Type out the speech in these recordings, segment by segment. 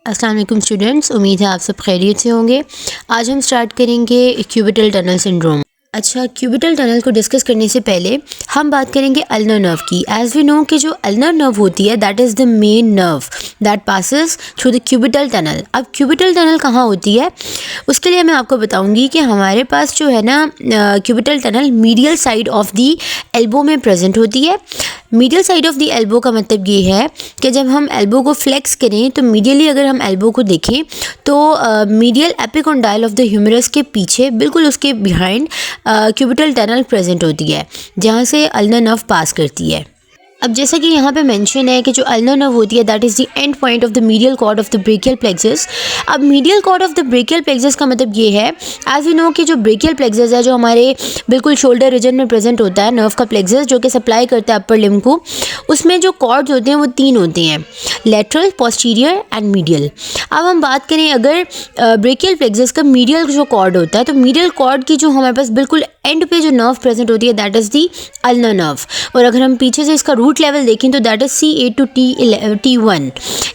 अस्सलाम वालेकुम स्टूडेंट्स, उम्मीद है आप सब खैरियत से होंगे। आज हम स्टार्ट करेंगे क्यूबिटल टनल सिंड्रोम। अच्छा, क्यूबिटल टनल को डिस्कस करने से पहले हम बात करेंगे अल्नर नर्व की। एज वी नो कि जो अल्नर नर्व होती है that is the main nerve that passes through the cubital tunnel. अब क्यूबिटल टनल कहाँ होती है उसके लिए मैं आपको बताऊंगी कि हमारे पास जो है ना cubital tunnel medial side of the elbow में प्रेजेंट होती है। Medial side of the elbow का मतलब ये है कि जब हम एल्बो को फ्लेक्स करें तो मीडियली अगर हम एल्बो को देखें तो medial epicondyle of the humerus के पीछे बिल्कुल उसके बिहाइंड क्यूबिटल टनल प्रेजेंट होती है जहाँ से अल्नर नर्व पास करती है। अब जैसा कि यहाँ पे मेंशन है कि जो अल्नर नर्व होती है that is the end point of the medial cord of the brachial plexus. अब medial cord of the brachial plexus का मतलब ये है एज वी नो कि जो ब्रेकियल प्लेक्सस है जो हमारे बिल्कुल शोल्डर रीजन में प्रेजेंट होता है नर्व का प्लेक्सस जो कि सप्लाई करता है अपर लिम्ब को, उसमें जो कॉर्ड्स होते हैं वो 3 होते हैं, लेटरल, पोस्टीरियर एंड मीडियल। अब हम बात करें अगर ब्रेकियल प्लेक्सस का मीडियल जो कॉर्ड होता है तो मीडियल कॉर्ड की जो हमारे पास बिल्कुल एंड पे जो नर्व प्रेजेंट होती है that is the ulnar nerve. और अगर हम पीछे से इसका रूट लेवल देखें तो that is C8 to T1।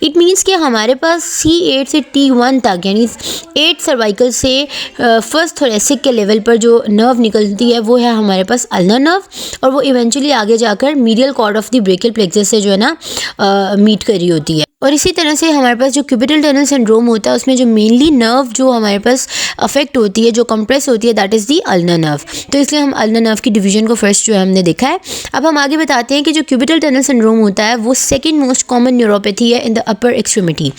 It means कि हमारे पास C8 से T1 तक यानी 8 सर्वाइकल से फर्स्ट थोरेसिक के लेवल पर जो नर्व निकलती है वो है हमारे पास अल्नर नर्व, और वो इवेंचुअली आगे जाकर medial cord of the brachial plexus से जो है ना मीट कर रही होती है। और इसी तरह से हमारे पास जो क्यूबिटल टनल सिंड्रोम होता है उसमें जो मेनली नर्व जो हमारे पास अफेक्ट होती है, जो कंप्रेस होती है that is the ulnar nerve. तो इसलिए हम अल्नर नर्व की डिवीजन को फर्स्ट जो है हमने देखा है। अब हम आगे बताते हैं कि जो क्यूबिटल टनल सिंड्रोम होता है वो सेकंड मोस्ट कॉमन न्यूरोपैथी है in the upper extremity.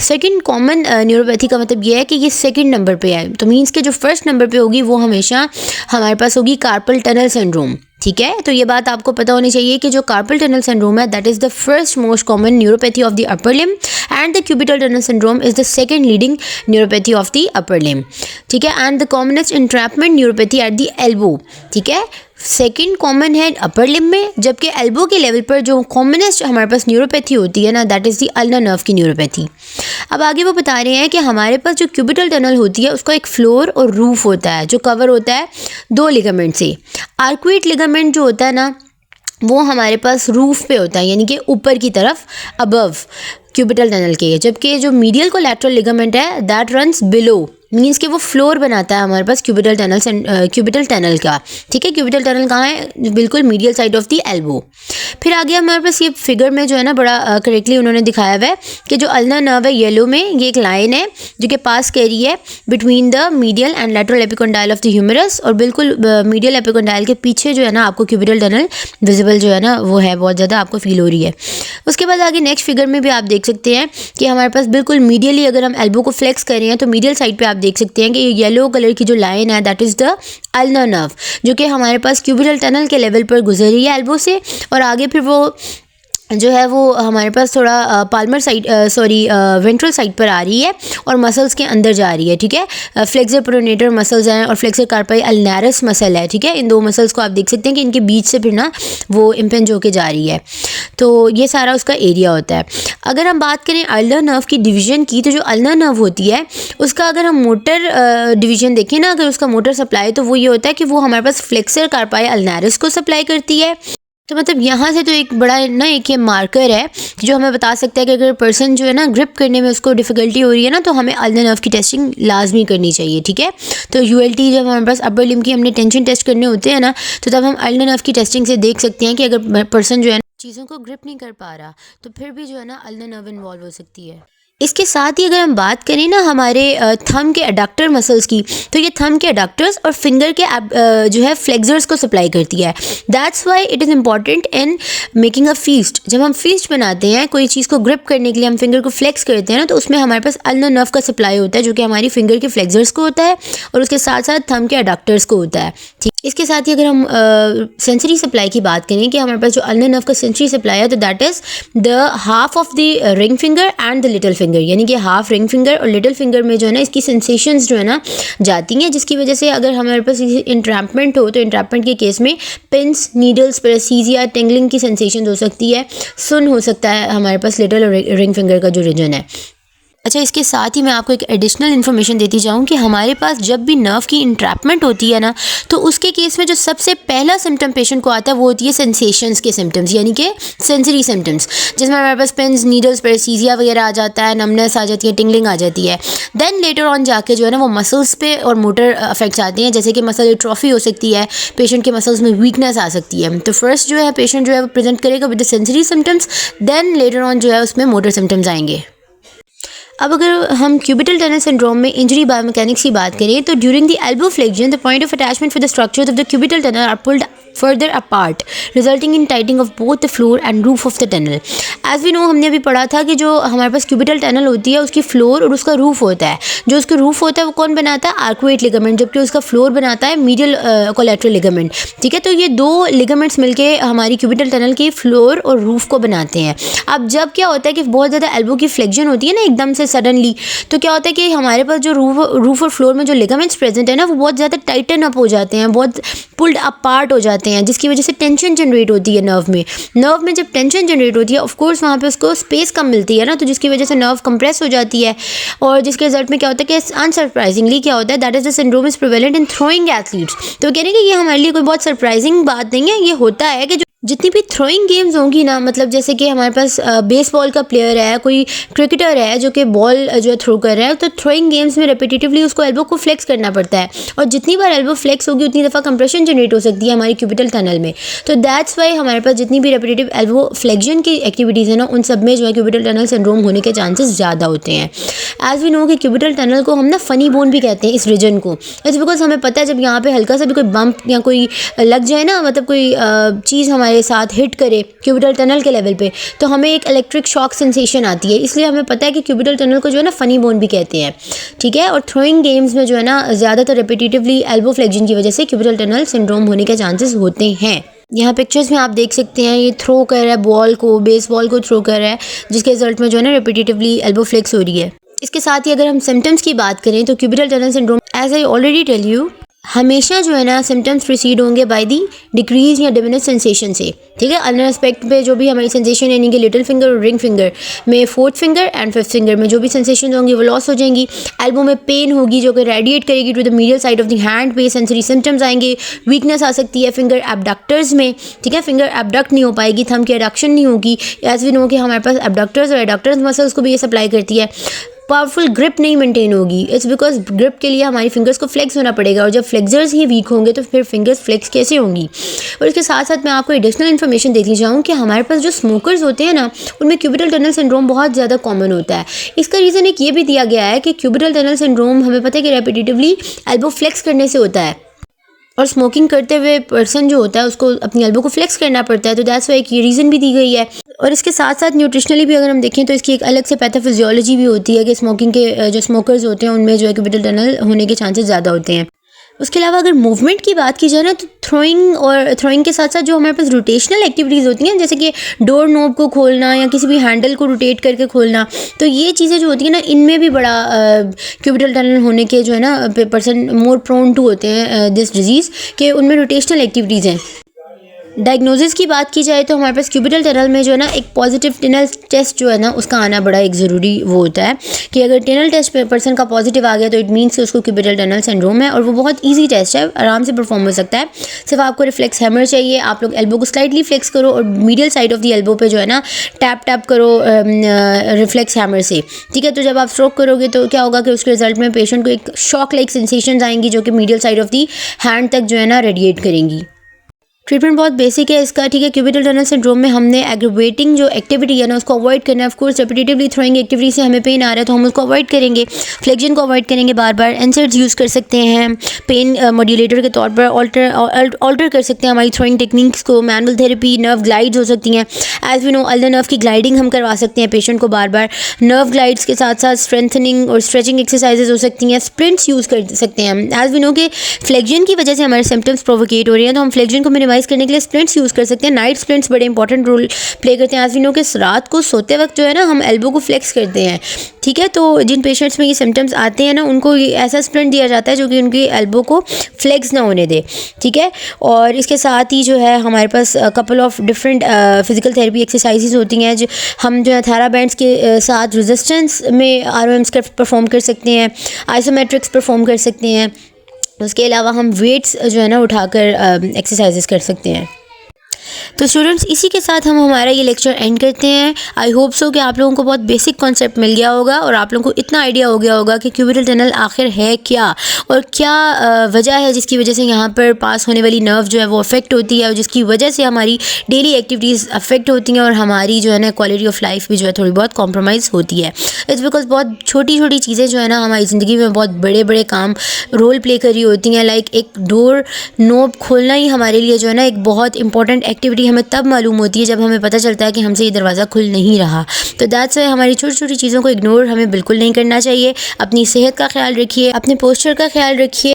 Second common neuropathy का मतलब ये है कि ये सेकंड नंबर पे है, तो मीन्स के जो फर्स्ट नंबर पे होगी वो हमेशा हमारे पास होगी कार्पल टनल सिंड्रोम। ठीक है, तो ये बात आपको पता होनी चाहिए कि जो कार्पल टनल सिंड्रोम है that is the first most common neuropathy of the upper limb and the cubital tunnel syndrome is the second leading neuropathy of the upper limb. ठीक है, and the commonest entrapment neuropathy at the elbow. ठीक है, second common है upper limb में, जबकि elbow के level पर जो कॉमनेस्ट हमारे पास न्यूरोपैथी होती है ना that is the ulnar nerve की न्यूरोपैथी। अब आगे वो बता रहे हैं कि हमारे पास जो क्यूबिटल टनल होती है उसका एक फ्लोर और रूफ होता है जो कवर होता है 2 लिगामेंट से। आर्कुएट लिगामेंट जो होता है ना वो हमारे पास रूफ पे होता है यानी कि ऊपर की तरफ अबव क्यूबिटल टनल के, जबकि जो मीडियल कोलैटरल लिगामेंट है दैट रन्स बिलो, मीन्स कि वो फ्लोर बनाता है हमारे पास क्यूबिटल टनल का। ठीक है, क्यूबिटल टनल कहाँ है? बिल्कुल medial side of the elbow. फिर आगे हमारे पास ये फिगर में जो है ना बड़ा करेक्टली उन्होंने दिखाया हुआ है कि जो अल्नर नर्व है येलो में ये एक लाइन है जो कि पास कर रही है between the medial and lateral epicondyle of the humerus, और बिल्कुल मीडियल एपिकोंडाइल के पीछे जो है ना आपको क्यूबिटल टनल विजिबल जो है ना वो है, बहुत ज़्यादा आपको फील हो रही है। उसके बाद आगे नेक्स्ट फिगर में भी आप देख सकते हैं कि हमारे पास बिल्कुल मीडियली अगर हम एल्बो को फ्लेक्स कर रहे हैं तो मीडियल साइड पे आप देख सकते हैं कि ये येलो कलर की जो लाइन है that is the ulnar nerve जो कि हमारे पास क्यूबिटल टनल के लेवल पर गुजर रही है एल्बो से, और आगे फिर वो जो है वो हमारे पास थोड़ा पाल्मर साइड वेंट्रल साइड पर आ रही है और मसल्स के अंदर जा रही है। ठीक है, फ्लेक्सर प्रोनेटर मसल्स हैं और फ्लेक्सर कार्पाई अल्नारस मसल है। ठीक है, इन 2 मसल्स को आप देख सकते हैं कि इनके बीच से फिर ना वो इम्पेंज होके जा रही है, तो ये सारा उसका एरिया होता है। अगर हम बात करें अल्नर नर्व की डिवीज़न की तो जो अल्नर नर्व होती है उसका अगर हम मोटर डिवीज़न देखें ना, अगर उसका मोटर सप्लाई तो वो ये होता है कि वो हमारे पास फ्लेक्सर कार्पाई अल्नारस को सप्लाई करती है। तो मतलब यहाँ से तो एक बड़ा ना एक ये मार्कर है जो हमें बता सकता है कि अगर पर्सन जो है ना ग्रिप करने में उसको डिफ़िकल्टी हो रही है ना तो हमें अल्नर नर्व की टेस्टिंग लाजमी करनी चाहिए। ठीक है, तो ULT जब हमारे पास अपर लिम्ब की हमने टेंशन टेस्ट करने होते हैं ना तो तब हम अल्नर नर्व की टेस्टिंग से देख सकते हैं कि अगर पर्सन जो है चीज़ों को ग्रिप नहीं कर पा रहा तो फिर भी जो है ना अल्नर नर्व इन्वॉल्व हो सकती है। इसके साथ ही अगर हम बात करें ना हमारे थंब के एडक्टर मसल्स की तो ये थंब के एडक्टर्स और फिंगर के जो है फ्लेक्सर्स को सप्लाई करती है। That's why it is important in making a feast. जब हम फीस्ट बनाते हैं कोई चीज़ को ग्रिप करने के लिए हम फिंगर को फ्लेक्स करते हैं ना तो उसमें हमारे पास अल्नर नर्व का सप्लाई होता है जो कि हमारी फिंगर के फ्लेक्सर्स को होता है और उसके साथ साथ थंब के एडक्टर्स को होता है। ठीक, इसके साथ ही अगर हम सेंसरी सप्लाई की बात करें कि हमारे पास जो अल्नर नर्व का सेंसरी सप्लाई है तो that is the half of the ring finger and the little finger, यानी कि हाफ रिंग फिंगर और लिटिल फिंगर में जो है ना इसकी सेंसेशंस जो है ना जाती हैं, जिसकी वजह से अगर हमारे पास इंट्रैपमेंट हो तो इंट्रैपमेंट के केस में पिंस, नीडल्स, पैरेसीजिया, टेंगलिंग की सेंसेशन हो सकती है, सुन हो सकता है हमारे पास लिटिल और रिंग फिंगर का जो रीजन है। अच्छा, इसके साथ ही मैं आपको एक एडिशनल इन्फॉर्मेशन देती जाऊँ कि हमारे पास जब भी नर्व की इंट्रैपमेंट होती है ना, तो उसके केस में जो सबसे पहला सिम्टम पेशेंट को आता है वो होती है सेंसेशंस के सिम्टम्स, यानी कि सेंसरी सिम्टम्स, जिसमें हमारे पास पिन्स, नीडल्स, पैरेसीजिया वगैरह आ जाता है, नमनेस आ जाती है, टिंगलिंग आ जाती है। देन लेटर ऑन जाके जो है ना वो मसल्स पे और मोटर अफेक्ट्स आते हैं, जैसे कि मसल एट्रोफी हो सकती है, पेशेंट के मसल्स में वीकनेस आ सकती है। तो फर्स्ट जो है पेशेंट जो है वो प्रेजेंट करेगा with the sensory symptoms, then later on जो है उसमें मोटर सिम्टम्स आएंगे। अब अगर हम क्यूबिटल टनल सिंड्रोम में इंजरी बायोमैकेनिक्स की बात करें तो during the elbow flexion the point of attachment for the structures of the cubital tunnel are pulled further apart resulting in tightening of both the floor and roof of the tunnel. As we know, हमने अभी पढ़ा था कि जो हमारे पास cubital tunnel होती है उसकी फ्लोर और उसका रूफ होता है। जो उसका रूफ होता है वो कौन बनाता है? आर्कुएट लिगामेंट, जबकि उसका फ्लोर बनाता है मीडियल कोलैटरल लिगामेंट। ठीक है, तो ये दो लिगामेंट्स मिलके हमारी क्यूबिटल टनल की फ्लोर और रूफ को बनाते हैं। अब जब क्या होता है कि बहुत ज़्यादा एल्बो की फ्लेक्शन होती है ना एकदम से सडनली, तो क्या होता है कि हमारे पास जो रूफ और फ्लोर में जो लिगामेंट्स प्रेजेंट है ना वो बहुत ज़्यादा टाइटन अप हो जाते हैं, बहुत पुल्ड अपार्ट हो जाते हैं, जिसकी वजह से टेंशन जनरेट होती है नर्व में जब टेंशन जनरेट होती है ऑफ कोर्स वहाँ पे उसको स्पेस कम मिलती है ना, तो जिसकी वजह से नर्व कंप्रेस हो जाती है और जिसके रिजल्ट में क्या होता है कि अनसरप्राइजिंगली क्या होता है, that is the syndrome is prevalent in throwing athletes. तो कह रहे हैं कि ये हमारे लिए कोई बहुत सरप्राइजिंग बात नहीं है, ये होता है कि जितनी भी थ्रोइंग गेम्स होंगी ना, मतलब जैसे कि हमारे पास बेसबॉल का प्लेयर है, कोई क्रिकेटर है जो कि बॉल जो है थ्रो कर रहा है, तो थ्रोइंग गेम्स में रेपिटेटिवली उसको एल्बो को फ्लेक्स करना पड़ता है और जितनी बार एल्बो फ्लेक्स होगी उतनी दफ़ा कंप्रेशन जनरेट हो सकती है हमारी क्यूबिटल टनल में। तो दैट्स वाई हमारे पास जितनी भी रेपिटेटिव एल्बो फ्लेक्शन की एक्टिविटीज़ है ना, उन सब में जो है क्यूबिटल टनल सिंड्रोम होने के चांसेस ज़्यादा होते हैं। एज वी नो कि क्यूबिटल टनल को हम ना फनी बोन भी कहते हैं इस रीजन को। इट्स बिकॉज हमें पता है जब यहाँ पे हल्का सा भी कोई बम्प या कोई लग जाए ना, मतलब कोई चीज़ हमारे साथ हिट करे क्यूबिटल टनल के लेवल पे, तो हमें एक इलेक्ट्रिक शॉक सेंसेशन आती है। इसलिए हमें पता है कि क्यूबिटल टनल को जो है ना फनी बोन भी कहते हैं। ठीक है, और थ्रोइंग गेम्स में जो है ना ज़्यादातर रेपिटेटिवली एल्बो फ्लेक्शन की वजह से क्यूबिटल टनल सिंड्रोम होने के चांसेस होते हैं। यहाँ पिक्चर्स में आप देख सकते हैं, ये थ्रो कर रहा है बॉल को, बेसबॉल को थ्रो कर रहा है, जिसके रिजल्ट में जो है ना रेपिटेटिवली एल्बो फ्लेक्स हो रही है। इसके साथ ही अगर हम सिम्टम्स की बात करें तो cubital tunnel syndrome as I already tell you हमेशा जो है ना सिम्टम्स प्रोसीड होंगे बाय दी डिक्रीज या डिमिनिश सेंसेशन से। ठीक है, अल्नर एस्पेक्ट पे जो भी हमारी सेंसेशन यानी कि लिटिल फिंगर और रिंग फिंगर में, fourth finger and fifth finger में जो भी सेंसेशन होंगी वो लॉस हो जाएंगी। एल्बो में पेन होगी जो कि रेडिएट करेगी to the medial side of the hand पे, सेंसरी सिम्टम्स आएंगे, वीकनेस आ सकती है फिंगर एबडक्टर्स में। ठीक है, फिंगर एबडक्ट नहीं हो पाएगी, थंब की एडक्शन नहीं होगी। एज वी नो कि हमारे पास एबडक्टर्स और एडक्टर्स मसल्स को भी ये सप्लाई करती है। पावरफुल ग्रिप नहीं मेंटेन होगी, इट्स बिकॉज ग्रिप के लिए हमारी फिंगर्स को फ्लेक्स होना पड़ेगा और जब फ्लेक्सर्स ही वीक होंगे तो फिर फिंगर्स फ्लेक्स कैसे होंगी। और इसके साथ साथ मैं आपको एडिशनल इन्फॉर्मेशन देती जाऊँ कि हमारे पास जो स्मोकर्स होते हैं ना उनमें क्यूबिटल टनल सिंड्रोम बहुत ज़्यादा कॉमन होता है। इसका रीज़न एक ये भी दिया गया है कि क्यूबिटल टनल सिंड्रोम हमें पता है कि रेपिटेटिवली एल्बो फ्लेक्स करने से होता है और स्मोकिंग करते हुए पर्सन जो होता है उसको अपनी एल्बो को फ्लेक्स करना पड़ता है, तो दैट्स वाई एक ये रीज़न भी दी गई है। और इसके साथ साथ न्यूट्रिशनली भी अगर हम देखें तो इसकी एक अलग से पैथोफिजियोलॉजी भी होती है कि स्मोकिंग के जो स्मोकर्स होते हैं उनमें जो है क्यूबिटल टनल होने के चांसेस ज़्यादा होते हैं। उसके अलावा अगर मूवमेंट की बात की जाए ना तो थ्रोइंग के साथ साथ जो हमारे पास रोटेशनल एक्टिविटीज़ होती हैं, जैसे कि डोर नोब को खोलना या किसी भी हैंडल को रोटेट करके खोलना, तो ये चीज़ें जो होती हैं ना इनमें भी बड़ा क्यूबिटल टनल होने के जो है ना पर्सन मोर प्रोन टू होते हैं दिस डिजीज़ के उनमें रोटेशनल एक्टिविटीज़ हैं। डायग्नोसिस की बात की जाए तो हमारे पास क्यूबिटल टनल में जो है ना एक पॉजिटिव टेनल टेस्ट जो है ना उसका आना बड़ा एक ज़रूरी वो होता है कि अगर टेनल टेस्ट पर्सन का पॉजिटिव आ गया तो इट मीन्स उसको क्यूबिटल टनल सिंड्रोम है। और वो बहुत इजी टेस्ट है, आराम से परफॉर्म हो सकता है। सिर्फ आपको रिफ्लेक्स हैमर चाहिए, आप लोग एल्बो को स्लाइटली फ्लेक्स करो और medial side of the elbow पे जो है ना टैप करो रिफ्लेक्स हैमर से। ठीक है, तो जब आप स्ट्रोक करोगे तो क्या होगा कि उसके रिजल्ट में पेशेंट को एक शॉक लाइक सेंसेशंस आएंगी जो कि medial side of the hand तक जो है ना रेडिएट करेंगी। ट्रीटमेंट बहुत बेसिक है इसका। ठीक है, क्यूबिटल टनल सिंड्रोम में हमने एग्रीवेटिंग जो एक्टिविटी है ना उसको अवॉइड करना है। Of course repetitively throwing activity से हमें पेन आ रहा है तो हम उसको अवॉइड करेंगे, फ्लेक्शन को अवॉइड करेंगे, बार बार एनसेट्स यूज़ कर सकते हैं, पेन मॉड्यूलेटर के तौर पर ऑल्टर कर सकते हैं हमारी थ्रोइंग टेक्निक्स को, मैनुअल थेरेपी, नर्व ग्लाइड्स हो सकती हैं। As we know ulnar nerve की ग्लाइडिंग हम करवा सकते हैं पेशेंट को बार बार। नर्व ग्लाइड्स के साथ साथ स्ट्रेंथनिंग और स्ट्रेचिंग एक्सरसाइजेज हो सकती हैं, स्प्रिंट्स यूज़ कर सकते हैं। एज वी नो कि फ्लेक्शन की वजह से हमारे सिम्टम्स प्रोवोकेट हो रहे हैं तो हम फ्लेक्शन को मिनिमाइज मिनिमाइज़ करने के लिए स्प्लिंट्स यूज़ कर सकते हैं। नाइट स्प्लिंट्स बड़े इंपॉर्टेंट रोल प्ले करते हैं। एज वी नो कि रात को सोते वक्त जो है ना हम एल्बो को फ्लेक्स करते हैं, ठीक है। तो जिन पेशेंट्स में ये सिम्टम्स आते हैं ना उनको ऐसा स्प्लिंट दिया जाता है जो कि उनकी एल्बो को फ्लेक्स ना होने दे, ठीक है। और इसके साथ ही जो है हमारे पास couple of different physical therapy exercises होती हैं जो हम जो है थेराबैंड्स के साथ रेजिस्टेंस में ROMs का परफॉर्म कर सकते हैं, आइसोमेट्रिक्स परफॉर्म कर सकते हैं। उसके अलावा हम वेट्स जो है ना उठाकर एक्सरसाइजेज कर सकते हैं। तो स्टूडेंट्स इसी के साथ हम हमारा ये लेक्चर एंड करते हैं। आई होप सो कि आप लोगों को बहुत बेसिक कॉन्सेप्ट मिल गया होगा और आप लोगों को इतना आइडिया हो गया होगा कि क्यूबिटल टनल आखिर है क्या और क्या वजह है जिसकी वजह से यहाँ पर पास होने वाली नर्व जो है वो अफेक्ट होती है और जिसकी वजह से हमारी डेली एक्टिविटीज़ अफेक्ट होती हैं और हमारी जो है ना क्वालिटी ऑफ लाइफ भी जो है थोड़ी बहुत कॉम्प्रोमाइज़ होती है। इट्स बिकॉज बहुत छोटी छोटी चीज़ें जो है ना हमारी ज़िंदगी में बहुत बड़े बड़े काम रोल प्ले कर रही होती हैं। लाइक एक डोर नोब खोलना ही हमारे लिए जो है ना एक बहुत इंपॉर्टेंट एक्टिविटी हमें तब मालूम होती है जब हमें पता चलता है कि हमसे ये दरवाज़ा खुल नहीं रहा। तो दैट्स व्हाई हमारी छोटी छोटी चीज़ों को इग्नोर हमें बिल्कुल नहीं करना चाहिए। अपनी सेहत का ख्याल रखिए, अपने पोस्चर का ख्याल रखिए।